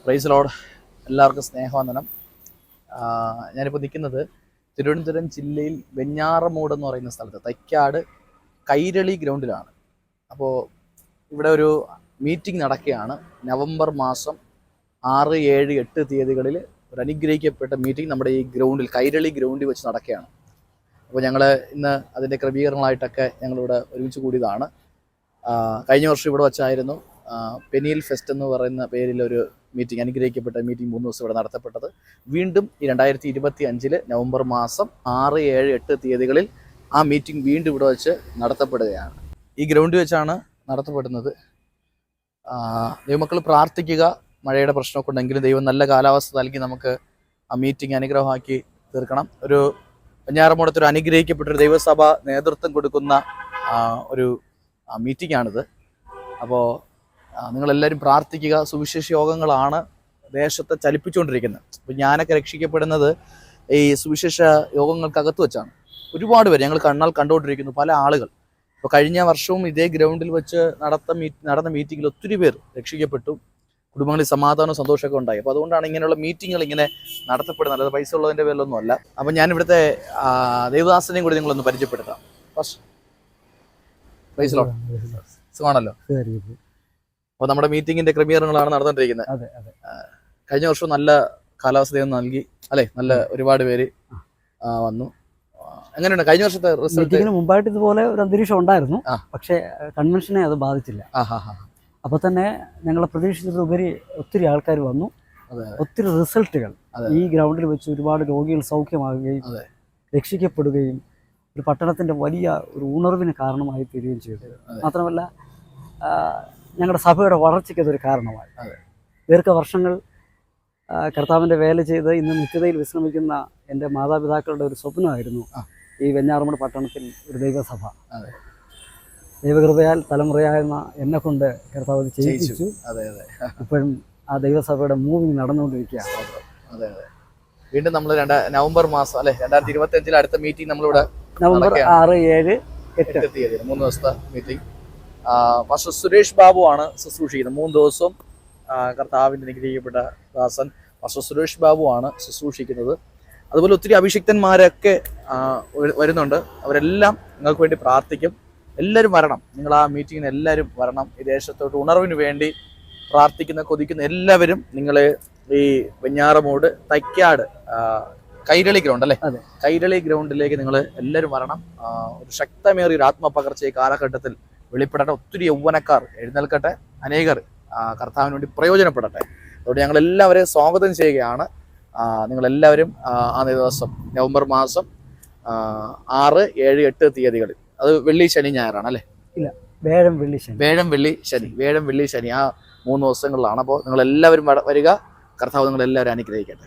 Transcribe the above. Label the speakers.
Speaker 1: Praise Lord. എല്ലാവർക്കും സ്നേഹവന്ദനം. ഞാനിപ്പോൾ നിൽക്കുന്നത് തിരുവനന്തപുരം ജില്ലയിൽ വെഞ്ഞാറമൂട് എന്ന് പറയുന്ന സ്ഥലത്ത്, തൈക്കാട് കൈരളി ഗ്രൗണ്ടിലാണ്. അപ്പോൾ ഇവിടെ ഒരു മീറ്റിംഗ് നടക്കുകയാണ്. നവംബർ മാസം 6, 7, 8 തീയതികളിൽ ഒരു അനുഗ്രഹിക്കപ്പെട്ട മീറ്റിംഗ് നമ്മുടെ ഈ ഗ്രൗണ്ടിൽ, കൈരളി ഗ്രൗണ്ടിൽ വെച്ച് നടക്കുകയാണ്. അപ്പോൾ ഞങ്ങൾ ഇന്ന് അതിൻ്റെ ക്രമീകരണങ്ങളായിട്ടൊക്കെ ഞങ്ങളിവിടെ ഒരുമിച്ച് കൂടിയതാണ്. കഴിഞ്ഞ വർഷം ഇവിടെ വച്ചായിരുന്നു പെനിയൽ ഫെസ്റ്റ് എന്ന് പറയുന്ന പേരിലൊരു മീറ്റിംഗ്, അനുഗ്രഹിക്കപ്പെട്ട മീറ്റിംഗ് 3 ദിവസം ഇവിടെ നടത്തപ്പെട്ടത്. വീണ്ടും ഈ 2025 നവംബർ മാസം 6, 7, 8 തീയതികളിൽ ആ മീറ്റിംഗ് വീണ്ടും ഇവിടെ വെച്ച് നടത്തപ്പെടുകയാണ്. ഈ ഗ്രൗണ്ടിൽ വെച്ചാണ് നടത്തപ്പെടുന്നത്. ദൈവമക്കൾ പ്രാർത്ഥിക്കുക. മഴയുടെ പ്രശ്നമൊക്കെ ഉണ്ടെങ്കിലും ദൈവം നല്ല കാലാവസ്ഥ നൽകി നമുക്ക് ആ മീറ്റിംഗ് അനുഗ്രഹമാക്കി തീർക്കണം. ഒരു വെഞ്ഞാറമൂടത്തൊരു അനുഗ്രഹിക്കപ്പെട്ടൊരു ദൈവസഭ നേതൃത്വം കൊടുക്കുന്ന ഒരു മീറ്റിംഗാണിത്. അപ്പോൾ നിങ്ങളെല്ലാവരും പ്രാർത്ഥിക്കുക. സുവിശേഷ യോഗങ്ങളാണ് ദേശത്തെ ചലിപ്പിച്ചുകൊണ്ടിരിക്കുന്നത്. അപ്പോൾ ഞാനൊക്കെ രക്ഷിക്കപ്പെടുന്നത് ഈ സുവിശേഷ യോഗങ്ങൾക്കകത്ത് വെച്ചാണ്. ഒരുപാട് പേര് ഞങ്ങൾ കണ്ണാൽ കണ്ടുകൊണ്ടിരിക്കുന്നു, പല ആളുകൾ. ഇപ്പോൾ കഴിഞ്ഞ വർഷവും ഇതേ ഗ്രൗണ്ടിൽ വെച്ച് നടന്ന മീറ്റിങ്ങിൽ ഒത്തിരി പേർ രക്ഷിക്കപ്പെട്ടു. കുടുംബങ്ങളിൽ സമാധാനവും സന്തോഷമൊക്കെ ഉണ്ടായി. അപ്പോൾ അതുകൊണ്ടാണ് ഇങ്ങനെയുള്ള മീറ്റിങ്ങുകൾ ഇങ്ങനെ നടത്തപ്പെടുന്നത്. അത് പൈസ ഉള്ളതിൻ്റെ പേരിലൊന്നും അല്ല. അപ്പം ഞാൻ ഇവിടുത്തെ ദേവദാസനെയും കൂടി നിങ്ങളൊന്ന് പരിചയപ്പെടുത്താം. പൈസ സുഖമാണല്ലോ. അപ്പോൾ നമ്മുടെ മീറ്റിങ്ങിന്റെ ക്രമീകരണങ്ങളാണ് നടന്നുകൊണ്ടിരിക്കുന്നത്. കഴിഞ്ഞ വർഷം നല്ല കാലാവസ്ഥയും നൽകി അല്ലേ, നല്ല ഒരുപാട് പേര് വന്നു. എങ്ങനെയുണ്ട് കഴിഞ്ഞ വർഷത്തെ റിസൾട്ട്?
Speaker 2: മുമ്പായിട്ട് ഇതുപോലെ ഒരു അന്തരീക്ഷം ഉണ്ടായിരുന്നു, പക്ഷേ കൺവെൻഷനെ അത് ബാധിച്ചില്ല. അപ്പോൾ തന്നെ ഞങ്ങളെ പ്രതീക്ഷിച്ചതിലുപരി ഒത്തിരി ആൾക്കാർ വന്നു, ഒത്തിരി റിസൾട്ടുകൾ. ഈ ഗ്രൗണ്ടിൽ വെച്ച് ഒരുപാട് രോഗികൾ സൗഖ്യമാകുകയും രക്ഷിക്കപ്പെടുകയും ഒരു പട്ടണത്തിന്റെ വലിയ ഒരു ഉണർവിന് കാരണമായി തീരുകയും ചെയ്തു. മാത്രമല്ല ഞങ്ങളുടെ സഭയുടെ വളർച്ചയ്ക്ക് അതൊരു കാരണമായി. ദീർഘവർഷങ്ങൾ കർത്താവിൻ്റെ വേല ചെയ്ത് ഇന്ന് നിത്യതയിൽ വിശ്രമിക്കുന്ന എൻ്റെ മാതാപിതാക്കളുടെ ഒരു സ്വപ്നമായിരുന്നു ഈ വെഞ്ഞാറമൂട് പട്ടണത്തിൽ ഒരു ദൈവസഭ. ദൈവകൃപയാൽ തലമുറയായിരുന്ന എന്നെ കൊണ്ട് കർത്താവ് അത് ചെയ്യിച്ചു. ഇപ്പോഴും ആ ദൈവസഭയുടെ മൂവിങ് നടന്നുകൊണ്ടിരിക്കുകയാണ്.
Speaker 1: വീണ്ടും നമ്മൾ നവംബർ മാസം അല്ലെ 2025 അടുത്ത മീറ്റിംഗ് നമ്മളിവിടെ
Speaker 2: നവംബർ 6, 7, 8
Speaker 1: തീയതി 3 ദിവസത്തെ മീറ്റിംഗ്. മാസ്റ്റർ സുരേഷ് ബാബു ആണ് ശുശ്രൂഷിക്കുന്നത്. 3 ദിവസം കർത്താവിൻ്റെ അനുഗ്രഹിക്കപ്പെട്ട ദാസൻ മാസ്റ്റർ സുരേഷ് ബാബു ആണ് ശുശ്രൂഷിക്കുന്നത്. അതുപോലെ ഒത്തിരി അഭിഷിക്തന്മാരൊക്കെ വരുന്നുണ്ട്. അവരെല്ലാം നിങ്ങൾക്ക് വേണ്ടി പ്രാർത്ഥിക്കും. എല്ലാവരും വരണം. നിങ്ങൾ ആ മീറ്റിങ്ങിന് എല്ലാവരും വരണം. ഈ ദേശത്തോട്ട് ഉണർവിന് വേണ്ടി പ്രാർത്ഥിക്കുന്ന, കൊതിക്കുന്ന എല്ലാവരും നിങ്ങൾ ഈ വെഞ്ഞാറമൂട് തൈക്കാട് കൈരളി ഗ്രൗണ്ട് അല്ലേ, കൈരളി ഗ്രൗണ്ടിലേക്ക് നിങ്ങൾ എല്ലാവരും വരണം. ഒരു ശക്തമേറിയ ഒരു ആത്മപകർച്ച ഈ കാലഘട്ടത്തിൽ വെളിപ്പെടട്ടെ. ഒത്തിരി യൗവനക്കാർ എഴുന്നേൽക്കട്ടെ, അനേകർ കർത്താവിന് വേണ്ടി പ്രയോജനപ്പെടട്ടെ. അതുകൊണ്ട് ഞങ്ങൾ എല്ലാവരെയും സ്വാഗതം ചെയ്യുകയാണ്. നിങ്ങളെല്ലാവരും ആ ദിവസം നവംബർ മാസം 6, 7, 8 തീയതികളിൽ, അത് വെള്ളി, ശനി, ഞായറാണ് അല്ലേ?
Speaker 2: ഇല്ല, വ്യാഴം, വെള്ളി, ശനി ആ 3 ദിവസങ്ങളിലാണ്. അപ്പോൾ നിങ്ങളെല്ലാവരും വരിക. കർത്താവ് നിങ്ങളെല്ലാവരും അനുഗ്രഹിക്കട്ടെ.